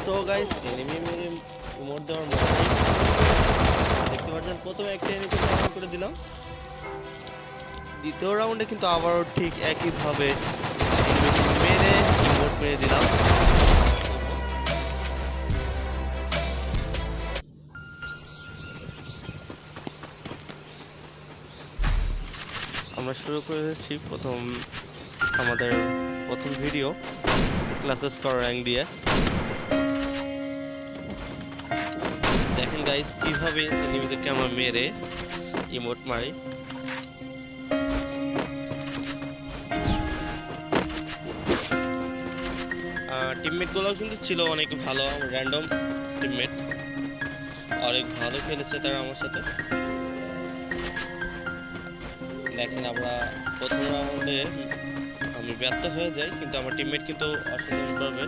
তো guys enemy mode দেওয়ার মধ্যে দেখতে পাচ্ছেন প্রথমে একটা এনিমি করে দিলাম, দ্বিতীয় রাউন্ডে কিন্তু আবারও ঠিক একইভাবে মেরে ইমোট মেরে দিলাম। আমরা শুরু করেছি আমাদের প্রথম ভিডিও ক্লাসেস করার র্যাঙ্ক দিয়ে। দেখেন গাইস কিভাবে এনিমিদেরকে আমরা মেরে ইমোট মারি। টিমমেট গুলো কিন্তু ছিল অনেক ভালো, র্যান্ডম টিমমেট, অনেক ভালো খেলেছে তারা আমার সাথে। দেখেন আমরা প্রথম রাউন্ডে আমি ব্যর্থ হয়ে যাই, কিন্তু আমার টিমমেট কিন্তু অসাধারণ করবে।